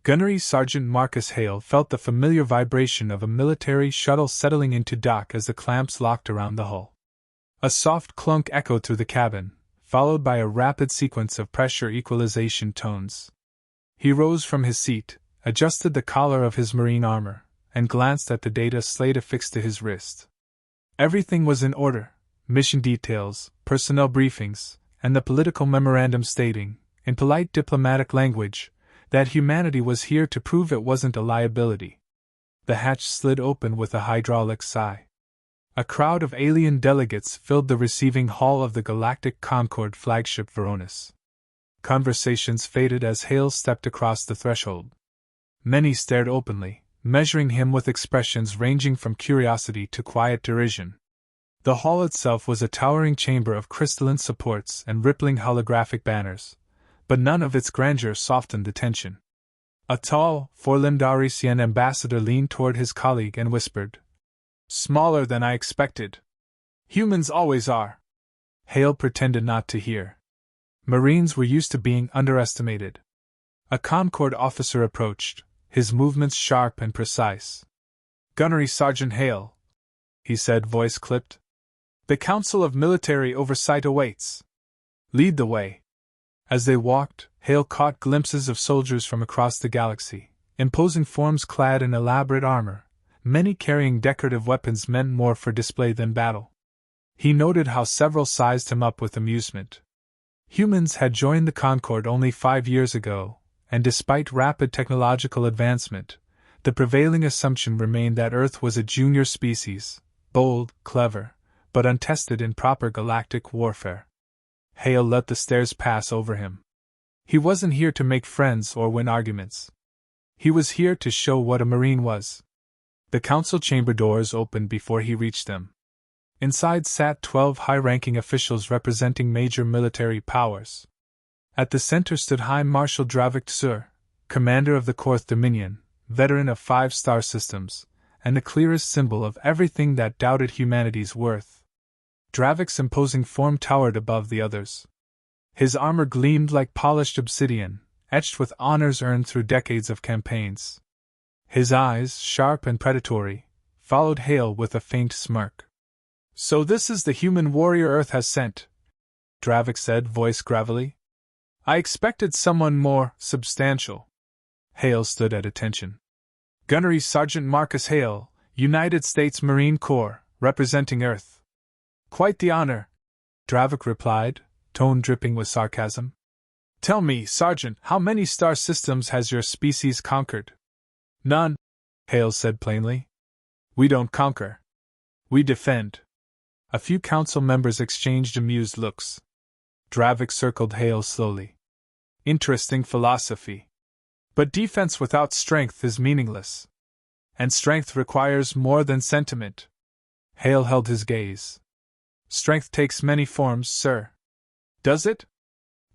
Gunnery Sergeant Marcus Hale felt the familiar vibration of a military shuttle settling into dock as the clamps locked around the hull. A soft clunk echoed through the cabin, followed by a rapid sequence of pressure equalization tones. He rose from his seat, adjusted the collar of his marine armor, and glanced at the data slate affixed to his wrist. Everything was in order: mission details, personnel briefings, and the political memorandum stating, in polite diplomatic language, that humanity was here to prove it wasn't a liability. The hatch slid open with a hydraulic sigh. A crowd of alien delegates filled the receiving hall of the Galactic Concorde flagship Veronis. Conversations faded as Hale stepped across the threshold. Many stared openly, measuring him with expressions ranging from curiosity to quiet derision. The hall itself was a towering chamber of crystalline supports and rippling holographic banners, but none of its grandeur softened the tension. A tall, four-limbed Arisian ambassador leaned toward his colleague and whispered, "Smaller than I expected. Humans always are." Hale pretended not to hear. Marines were used to being underestimated. A Concorde officer approached, his movements sharp and precise. "Gunnery Sergeant Hale," he said, voice clipped. "The Council of Military Oversight awaits. Lead the way." As they walked, Hale caught glimpses of soldiers from across the galaxy, imposing forms clad in elaborate armor, many carrying decorative weapons meant more for display than battle. He noted how several sized him up with amusement. Humans had joined the Concorde only 5 years ago, and despite rapid technological advancement, the prevailing assumption remained that Earth was a junior species, bold, clever, but untested in proper galactic warfare. Hale let the stares pass over him. He wasn't here to make friends or win arguments. He was here to show what a Marine was. The council chamber doors opened before he reached them. Inside sat 12 high-ranking officials representing major military powers. At the center stood High Marshal Dravik Tsur, commander of the Korth Dominion, veteran of 5-star systems, and the clearest symbol of everything that doubted humanity's worth. Dravik's imposing form towered above the others. His armor gleamed like polished obsidian, etched with honors earned through decades of campaigns. His eyes, sharp and predatory, followed Hale with a faint smirk. "So this is the human warrior Earth has sent," Dravik said, voice gravelly. "I expected someone more substantial." Hale stood at attention. "Gunnery Sergeant Marcus Hale, United States Marine Corps, representing Earth." "Quite the honor," Dravik replied, tone dripping with sarcasm. "Tell me, Sergeant, how many star systems has your species conquered?" "None," Hale said plainly. "We don't conquer. We defend." A few council members exchanged amused looks. Dravik circled Hale slowly. "Interesting philosophy. But defense without strength is meaningless. And strength requires more than sentiment." Hale held his gaze. "Strength takes many forms, sir." "Does it?"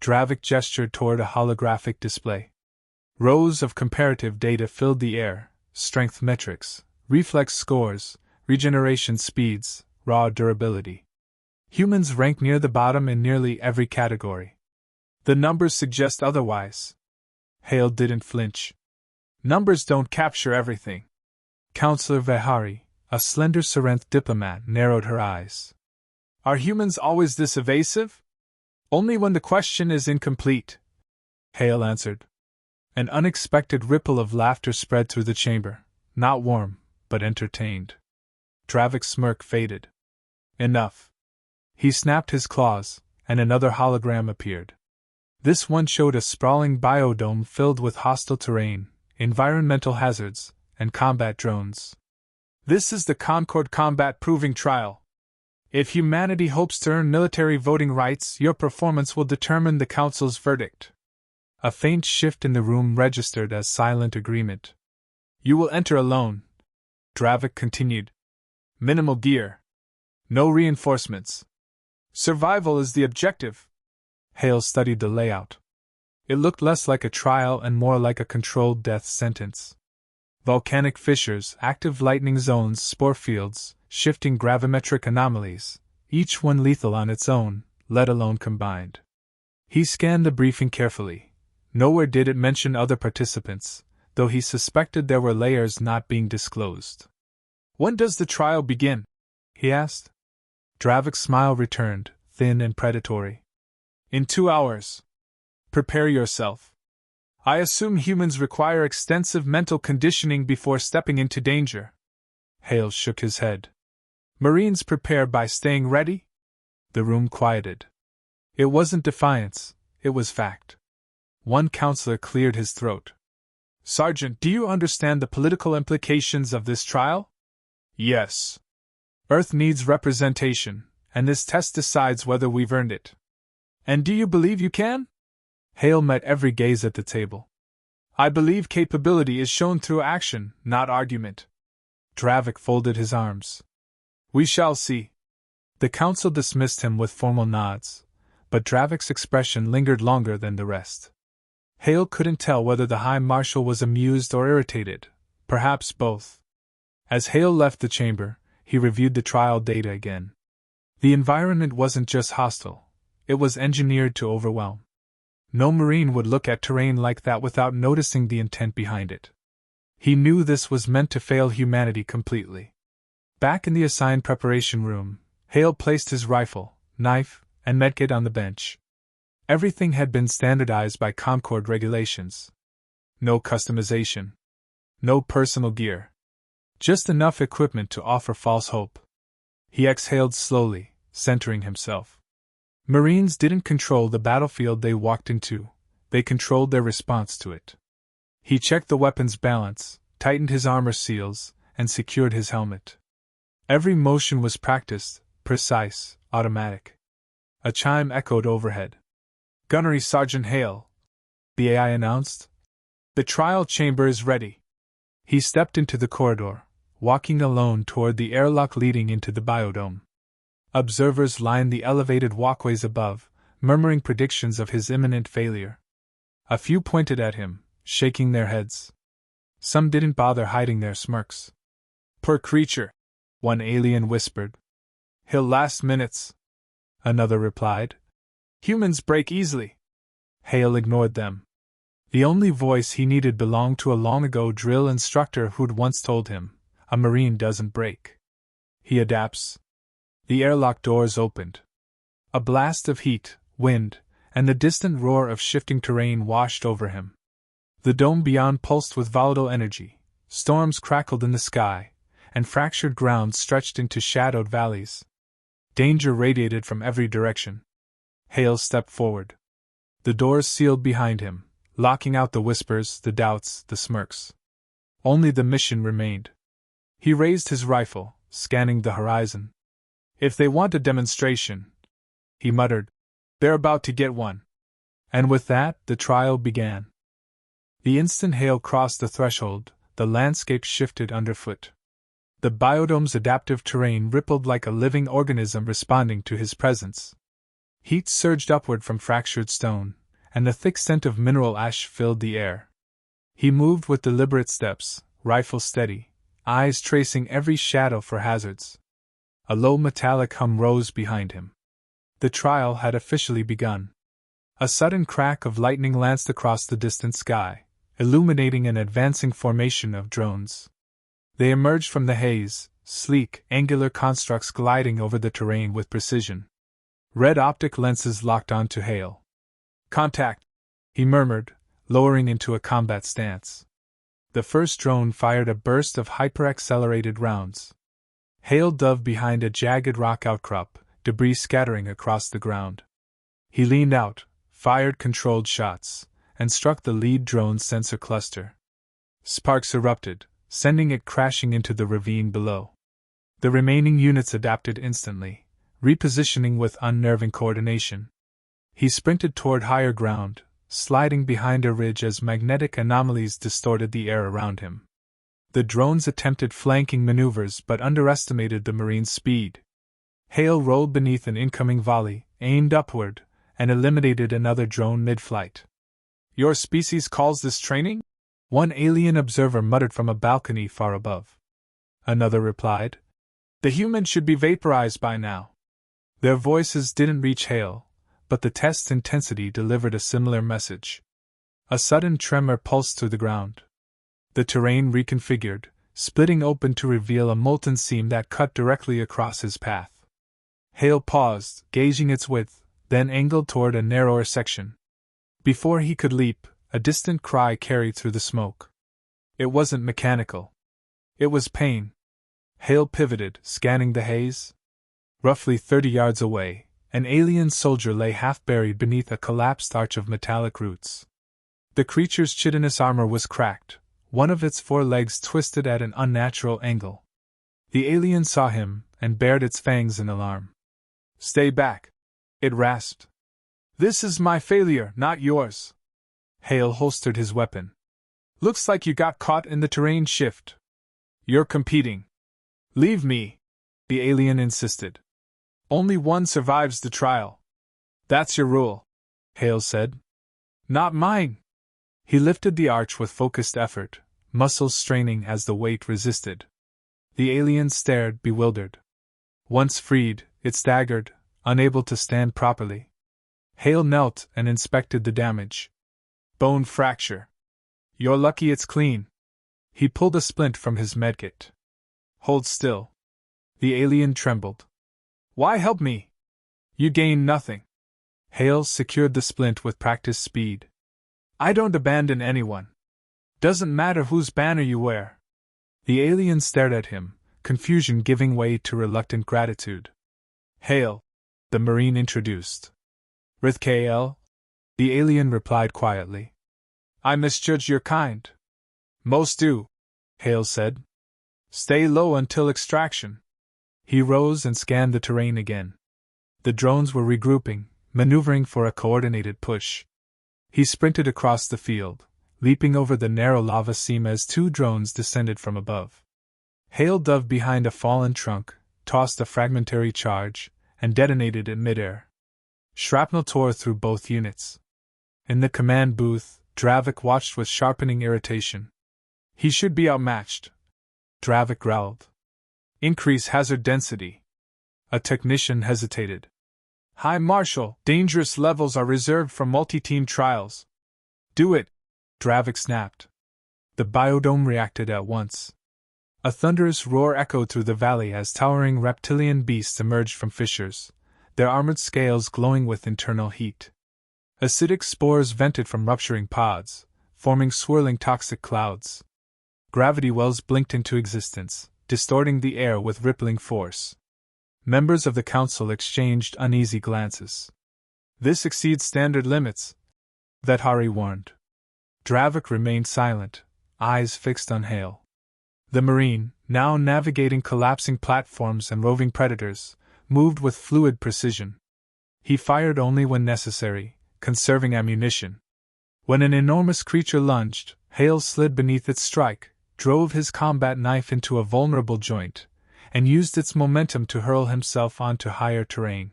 Dravik gestured toward a holographic display. Rows of comparative data filled the air: strength metrics, reflex scores, regeneration speeds, raw durability. Humans rank near the bottom in nearly every category. "The numbers suggest otherwise." Hale didn't flinch. "Numbers don't capture everything." Counselor Vehari, a slender Serenth diplomat, narrowed her eyes. "Are humans always this evasive?" "Only when the question is incomplete," Hale answered. An unexpected ripple of laughter spread through the chamber, not warm, but entertained. Dravik's smirk faded. "Enough." He snapped his claws, and another hologram appeared. This one showed a sprawling biodome filled with hostile terrain, environmental hazards, and combat drones. "This is the Concorde Combat Proving Trial. If humanity hopes to earn military voting rights, your performance will determine the Council's verdict." A faint shift in the room registered as silent agreement. "You will enter alone," Dravik continued. "Minimal gear. No reinforcements. Survival is the objective." Hale studied the layout. It looked less like a trial and more like a controlled death sentence. Volcanic fissures, active lightning zones, spore fields, shifting gravimetric anomalies, each one lethal on its own, let alone combined. He scanned the briefing carefully. Nowhere did it mention other participants, though he suspected there were layers not being disclosed. "When does the trial begin?" he asked. Dravik's smile returned, thin and predatory. "In 2 hours. Prepare yourself. I assume humans require extensive mental conditioning before stepping into danger." Hale shook his head. "Marines prepare by staying ready?" The room quieted. It wasn't defiance, it was fact. One counselor cleared his throat. "Sergeant, do you understand the political implications of this trial?" "Yes. Earth needs representation, and this test decides whether we've earned it." "And do you believe you can?" Hale met every gaze at the table. "I believe capability is shown through action, not argument." Dravik folded his arms. "We shall see." The council dismissed him with formal nods, but Dravik's expression lingered longer than the rest. Hale couldn't tell whether the High Marshal was amused or irritated, perhaps both. As Hale left the chamber, he reviewed the trial data again. The environment wasn't just hostile, it was engineered to overwhelm. No Marine would look at terrain like that without noticing the intent behind it. He knew this was meant to fail humanity completely. Back in the assigned preparation room, Hale placed his rifle, knife, and medkit on the bench. Everything had been standardized by Concord regulations. No customization. No personal gear. Just enough equipment to offer false hope. He exhaled slowly, centering himself. Marines didn't control the battlefield they walked into, they controlled their response to it. He checked the weapon's balance, tightened his armor seals, and secured his helmet. Every motion was practiced, precise, automatic. A chime echoed overhead. "Gunnery Sergeant Hale," the AI announced. "The trial chamber is ready." He stepped into the corridor, walking alone toward the airlock leading into the biodome. Observers lined the elevated walkways above, murmuring predictions of his imminent failure. A few pointed at him, shaking their heads. Some didn't bother hiding their smirks. "Poor creature," one alien whispered. "He'll last minutes," another replied. "Humans break easily." Hale ignored them. The only voice he needed belonged to a long-ago drill instructor who'd once told him, "A Marine doesn't break. He adapts." The airlock doors opened. A blast of heat, wind, and the distant roar of shifting terrain washed over him. The dome beyond pulsed with volatile energy, storms crackled in the sky, and fractured ground stretched into shadowed valleys. Danger radiated from every direction. Hale stepped forward. The doors sealed behind him, locking out the whispers, the doubts, the smirks. Only the mission remained. He raised his rifle, scanning the horizon. "If they want a demonstration," he muttered, "they're about to get one." And with that, the trial began. The instant Hale crossed the threshold, the landscape shifted underfoot. The biodome's adaptive terrain rippled like a living organism responding to his presence. Heat surged upward from fractured stone, and the thick scent of mineral ash filled the air. He moved with deliberate steps, rifle steady, eyes tracing every shadow for hazards. A low metallic hum rose behind him. The trial had officially begun. A sudden crack of lightning lanced across the distant sky, illuminating an advancing formation of drones. They emerged from the haze, sleek, angular constructs gliding over the terrain with precision. Red optic lenses locked onto Hale. "Contact," he murmured, lowering into a combat stance. The first drone fired a burst of hyper-accelerated rounds. Hale dove behind a jagged rock outcrop, debris scattering across the ground. He leaned out, fired controlled shots, and struck the lead drone's sensor cluster. Sparks erupted, sending it crashing into the ravine below. The remaining units adapted instantly, repositioning with unnerving coordination. He sprinted toward higher ground, sliding behind a ridge as magnetic anomalies distorted the air around him. The drones attempted flanking maneuvers but underestimated the Marine's speed. Hale rolled beneath an incoming volley, aimed upward, and eliminated another drone mid-flight. "Your species calls this training?" one alien observer muttered from a balcony far above. Another replied, "The humans should be vaporized by now." Their voices didn't reach Hale, but the test's intensity delivered a similar message. A sudden tremor pulsed through the ground. The terrain reconfigured, splitting open to reveal a molten seam that cut directly across his path. Hale paused, gauging its width, then angled toward a narrower section. Before he could leap, a distant cry carried through the smoke. It wasn't mechanical. It was pain. Hale pivoted, scanning the haze. Roughly 30 yards away, an alien soldier lay half-buried beneath a collapsed arch of metallic roots. The creature's chitinous armor was cracked, one of its 4 legs twisted at an unnatural angle. The alien saw him, and bared its fangs in alarm. "Stay back," it rasped. "This is my failure, not yours." Hale holstered his weapon. "Looks like you got caught in the terrain shift. You're competing." "Leave me," the alien insisted. "Only one survives the trial." "That's your rule," Hale said. "Not mine." He lifted the arch with focused effort, muscles straining as the weight resisted. The alien stared, bewildered. Once freed, it staggered, unable to stand properly. Hale knelt and inspected the damage. "Bone fracture. You're lucky it's clean." He pulled a splint from his medkit. "Hold still." The alien trembled. "Why help me? You gain nothing." Hale secured the splint with practiced speed. "I don't abandon anyone. Doesn't matter whose banner you wear." The alien stared at him, confusion giving way to reluctant gratitude. "Hale," the Marine introduced. "Rith-KL," the alien replied quietly. "I misjudge your kind." "Most do," Hale said. "Stay low until extraction." He rose and scanned the terrain again. The drones were regrouping, maneuvering for a coordinated push. He sprinted across the field, leaping over the narrow lava seam as 2 drones descended from above. Hale dove behind a fallen trunk, tossed a fragmentary charge, and detonated it midair. Shrapnel tore through both units. In the command booth, Dravik watched with sharpening irritation. "He should be outmatched," Dravik growled. "Increase hazard density." A technician hesitated. "High Marshal, dangerous levels are reserved for multi-team trials." "Do it," Dravik snapped. The biodome reacted at once. A thunderous roar echoed through the valley as towering reptilian beasts emerged from fissures, their armored scales glowing with internal heat. Acidic spores vented from rupturing pods, forming swirling toxic clouds. Gravity wells blinked into existence, distorting the air with rippling force. Members of the council exchanged uneasy glances. "This exceeds standard limits," Vethari warned. Dravik remained silent, eyes fixed on Hale. The Marine, now navigating collapsing platforms and roving predators, moved with fluid precision. He fired only when necessary, conserving ammunition. When an enormous creature lunged, Hale slid beneath its strike, drove his combat knife into a vulnerable joint, and used its momentum to hurl himself onto higher terrain.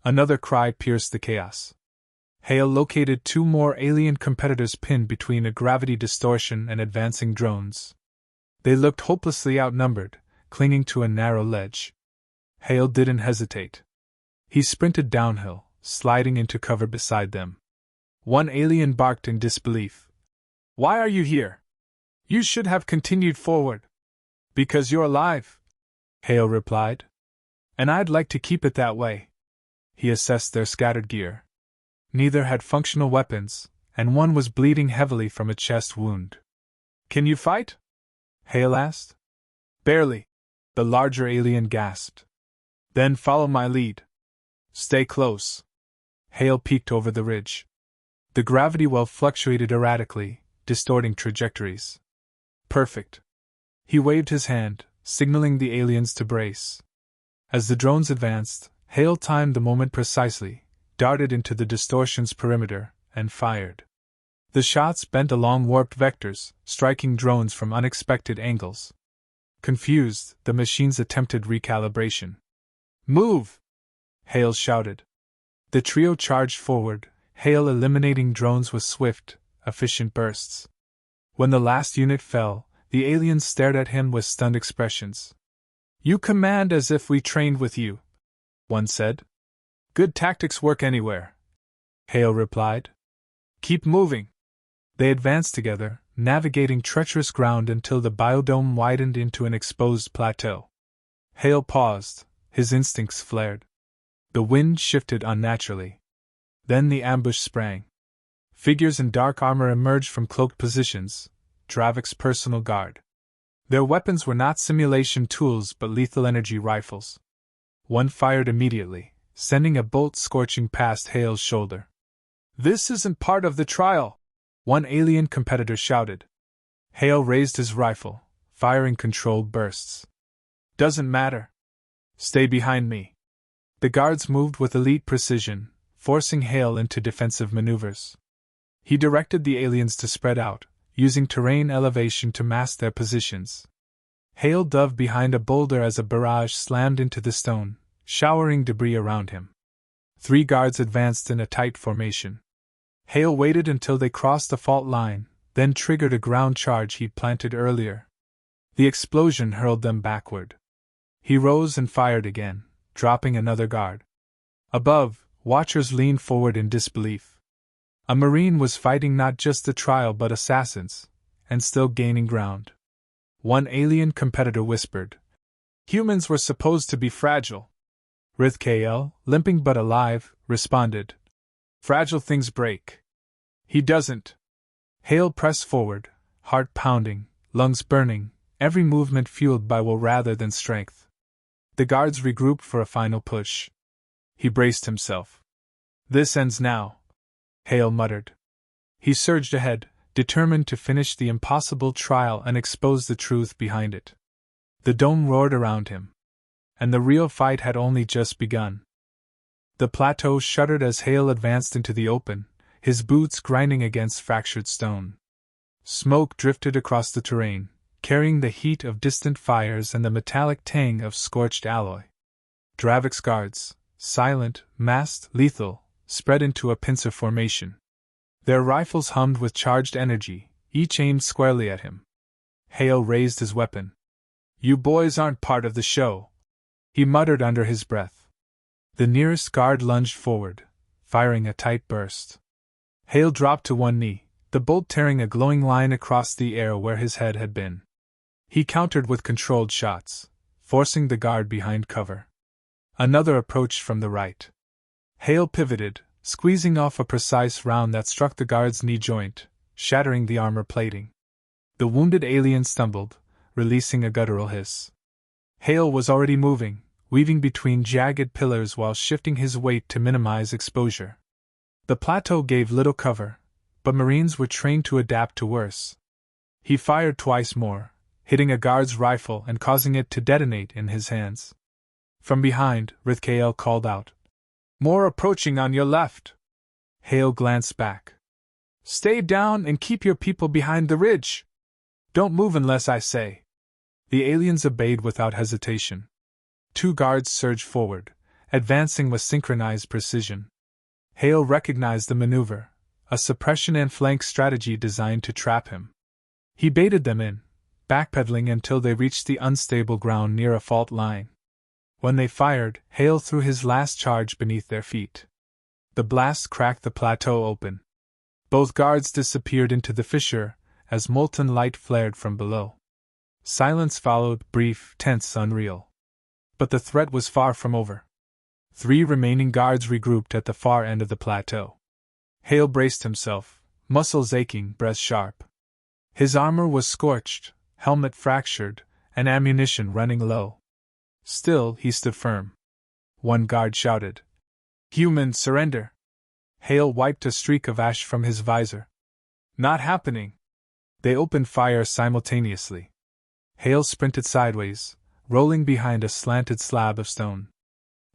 Another cry pierced the chaos. Hale located 2 more alien competitors pinned between a gravity distortion and advancing drones. They looked hopelessly outnumbered, clinging to a narrow ledge. Hale didn't hesitate. He sprinted downhill, sliding into cover beside them. One alien barked in disbelief. "Why are you here? You should have continued forward." "Because you're alive," Hale replied. "And I'd like to keep it that way." He assessed their scattered gear. Neither had functional weapons, and one was bleeding heavily from a chest wound. "Can you fight?" Hale asked. "Barely," the larger alien gasped. "Then follow my lead. Stay close." Hale peeked over the ridge. The gravity well fluctuated erratically, distorting trajectories. "Perfect." He waved his hand, signaling the aliens to brace. As the drones advanced, Hale timed the moment precisely, darted into the distortion's perimeter, and fired. The shots bent along warped vectors, striking drones from unexpected angles. Confused, the machines attempted recalibration. "Move!" Hale shouted. The trio charged forward, Hale eliminating drones with swift, efficient bursts. When the last unit fell, the aliens stared at him with stunned expressions. "You command as if we trained with you," one said. "Good tactics work anywhere," Hale replied. "Keep moving." They advanced together, navigating treacherous ground until the biodome widened into an exposed plateau. Hale paused, his instincts flared. The wind shifted unnaturally. Then the ambush sprang. Figures in dark armor emerged from cloaked positions, Dravik's personal guard. Their weapons were not simulation tools but lethal energy rifles. One fired immediately, sending a bolt scorching past Hale's shoulder. "This isn't part of the trial!" one alien competitor shouted. Hale raised his rifle, firing controlled bursts. "Doesn't matter. Stay behind me." The guards moved with elite precision, forcing Hale into defensive maneuvers. He directed the aliens to spread out, using terrain elevation to mask their positions. Hale dove behind a boulder as a barrage slammed into the stone, showering debris around him. 3 guards advanced in a tight formation. Hale waited until they crossed the fault line, then triggered a ground charge he'd planted earlier. The explosion hurled them backward. He rose and fired again, dropping another guard. Above, watchers leaned forward in disbelief. A Marine was fighting not just the trial but assassins, and still gaining ground. One alien competitor whispered, "Humans were supposed to be fragile." Rithkael, limping but alive, responded, "Fragile things break." "He doesn't." Hale pressed forward, heart pounding, lungs burning, every movement fueled by will rather than strength. The guards regrouped for a final push. He braced himself. "This ends now," Hale muttered. He surged ahead, determined to finish the impossible trial and expose the truth behind it. The dome roared around him. And the real fight had only just begun. The plateau shuddered as Hale advanced into the open, his boots grinding against fractured stone. Smoke drifted across the terrain, carrying the heat of distant fires and the metallic tang of scorched alloy. Dravik's guards, silent, masked, lethal, spread into a pincer formation. Their rifles hummed with charged energy, each aimed squarely at him. Hale raised his weapon. "You boys aren't part of the show," he muttered under his breath. The nearest guard lunged forward, firing a tight burst. Hale dropped to one knee, the bolt tearing a glowing line across the air where his head had been. He countered with controlled shots, forcing the guard behind cover. Another approached from the right. Hale pivoted, squeezing off a precise round that struck the guard's knee joint, shattering the armor plating. The wounded alien stumbled, releasing a guttural hiss. Hale was already moving, weaving between jagged pillars while shifting his weight to minimize exposure. The plateau gave little cover, but Marines were trained to adapt to worse. He fired twice more, hitting a guard's rifle and causing it to detonate in his hands. From behind, Rithkael called out, "More approaching on your left." Hale glanced back. "Stay down and keep your people behind the ridge. Don't move unless I say." The aliens obeyed without hesitation. 2 guards surged forward, advancing with synchronized precision. Hale recognized the maneuver, a suppression and flank strategy designed to trap him. He baited them in, backpedaling until they reached the unstable ground near a fault line. When they fired, Hale threw his last charge beneath their feet. The blast cracked the plateau open. Both guards disappeared into the fissure as molten light flared from below. Silence followed, brief, tense, unreal. But the threat was far from over. 3 remaining guards regrouped at the far end of the plateau. Hale braced himself, muscles aching, breath sharp. His armor was scorched, helmet fractured, and ammunition running low. Still, he stood firm. One guard shouted, "Humans, surrender!" Hale wiped a streak of ash from his visor. "Not happening!" They opened fire simultaneously. Hale sprinted sideways, rolling behind a slanted slab of stone.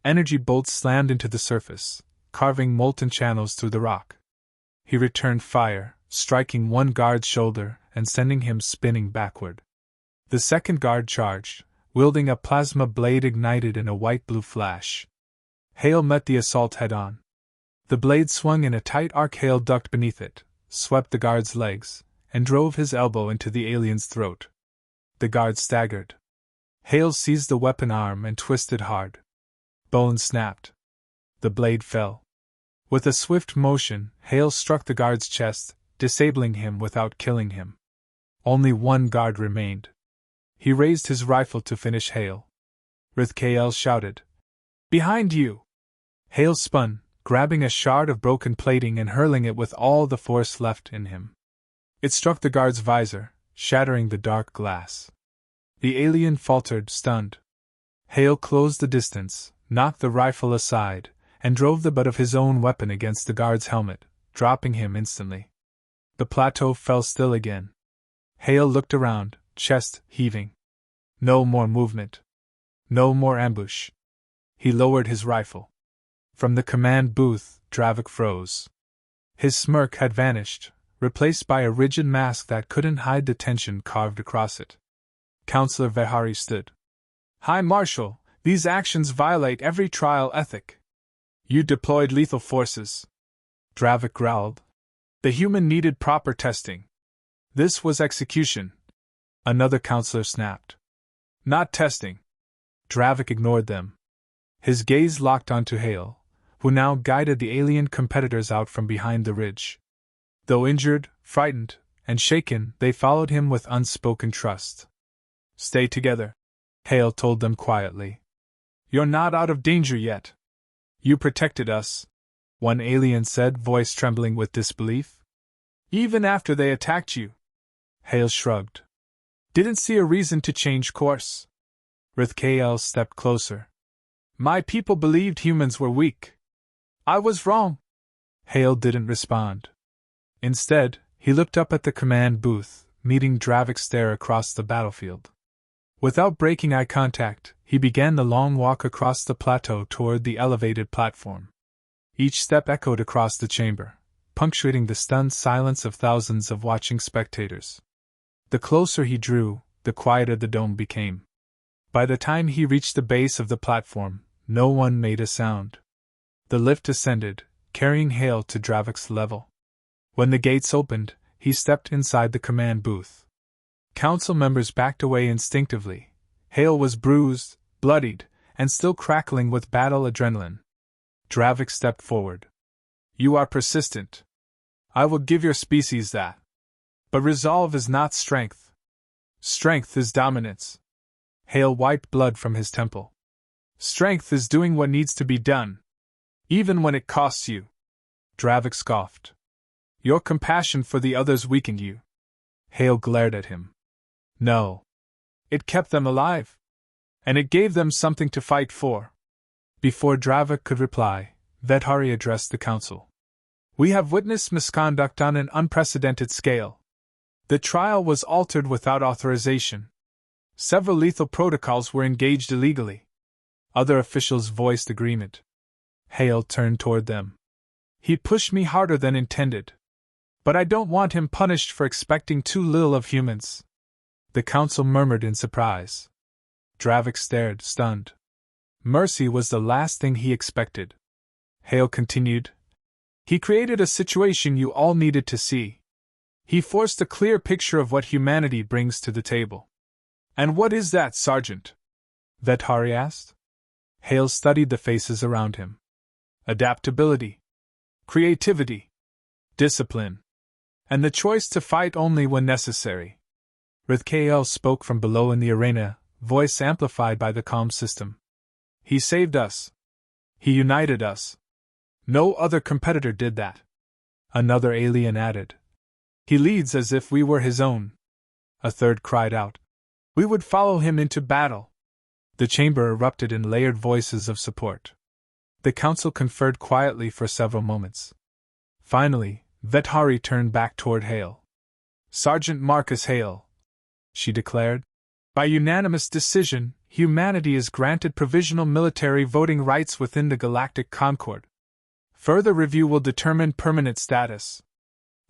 Energy bolts slammed into the surface, carving molten channels through the rock. He returned fire, striking one guard's shoulder and sending him spinning backward. The second guard charged, wielding a plasma blade ignited in a white-blue flash. Hale met the assault head-on. The blade swung in a tight arc. Hale ducked beneath it, swept the guard's legs, and drove his elbow into the alien's throat. The guard staggered. Hale seized the weapon arm and twisted hard. Bone snapped. The blade fell. With a swift motion, Hale struck the guard's chest, disabling him without killing him. Only one guard remained. He raised his rifle to finish Hale. Rithkael shouted, "Behind you!" Hale spun, grabbing a shard of broken plating and hurling it with all the force left in him. It struck the guard's visor, shattering the dark glass. The alien faltered, stunned. Hale closed the distance, knocked the rifle aside, and drove the butt of his own weapon against the guard's helmet, dropping him instantly. The plateau fell still again. Hale looked around, chest heaving. No more movement. No more ambush. He lowered his rifle. From the command booth, Dravik froze. His smirk had vanished, replaced by a rigid mask that couldn't hide the tension carved across it. Counselor Vehari stood. "High Marshal, these actions violate every trial ethic. You deployed lethal forces." Dravik growled. "The human needed proper testing. This was execution." Another counselor snapped. "Not testing." Dravik ignored them. His gaze locked onto Hale, who now guided the alien competitors out from behind the ridge. Though injured, frightened, and shaken, they followed him with unspoken trust. "Stay together," Hale told them quietly. "You're not out of danger yet. You protected us," one alien said, voice trembling with disbelief. "Even after they attacked you." Hale shrugged. "Didn't see a reason to change course." Rithkael stepped closer. "My people believed humans were weak. I was wrong." Hale didn't respond. Instead, he looked up at the command booth, meeting Dravik's stare across the battlefield. Without breaking eye contact, he began the long walk across the plateau toward the elevated platform. Each step echoed across the chamber, punctuating the stunned silence of thousands of watching spectators. The closer he drew, the quieter the dome became. By the time he reached the base of the platform, no one made a sound. The lift ascended, carrying Hale to Dravik's level. When the gates opened, he stepped inside the command booth. Council members backed away instinctively. Hale was bruised, bloodied, and still crackling with battle adrenaline. Dravik stepped forward. "You are persistent. I will give your species that. But resolve is not strength. Strength is dominance." Hale wiped blood from his temple. "Strength is doing what needs to be done, even when it costs you." Dravik scoffed. "Your compassion for the others weakened you." Hale glared at him. "No. It kept them alive. And it gave them something to fight for." Before Dravik could reply, Vethari addressed the council. "We have witnessed misconduct on an unprecedented scale. The trial was altered without authorization. Several lethal protocols were engaged illegally." Other officials voiced agreement. Hale turned toward them. "He pushed me harder than intended. But I don't want him punished for expecting too little of humans." The council murmured in surprise. Dravik stared, stunned. Mercy was the last thing he expected. Hale continued. "He created a situation you all needed to see. He forced a clear picture of what humanity brings to the table." "And what is that, Sergeant?" Vethari asked. Hale studied the faces around him. "Adaptability, creativity, discipline, and the choice to fight only when necessary." Rithkael spoke from below in the arena, voice amplified by the comm system. "He saved us. He united us. No other competitor did that." Another alien added. "He leads as if we were his own." A third cried out. "We would follow him into battle." The chamber erupted in layered voices of support. The council conferred quietly for several moments. Finally, Vethari turned back toward Hale. "Sergeant Marcus Hale," she declared, "by unanimous decision, humanity is granted provisional military voting rights within the Galactic Concord. Further review will determine permanent status."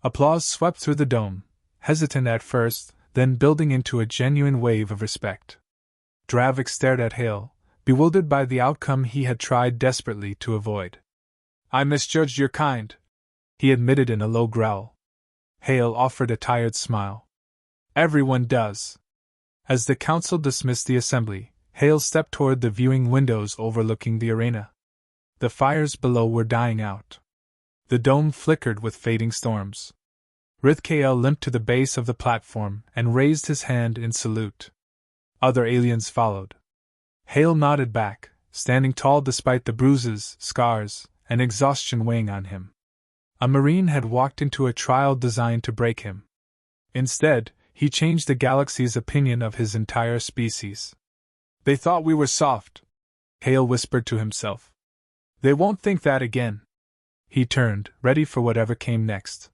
Applause swept through the dome, hesitant at first, then building into a genuine wave of respect. Dravik stared at Hale, bewildered by the outcome he had tried desperately to avoid. "I misjudged your kind," he admitted in a low growl. Hale offered a tired smile. "Everyone does." As the council dismissed the assembly, Hale stepped toward the viewing windows overlooking the arena. The fires below were dying out. The dome flickered with fading storms. Rithkael limped to the base of the platform and raised his hand in salute. Other aliens followed. Hale nodded back, standing tall despite the bruises, scars, and exhaustion weighing on him. A Marine had walked into a trial designed to break him. Instead, he changed the galaxy's opinion of his entire species. They thought we were soft, Hale whispered to himself. They won't think that again. He turned, ready for whatever came next.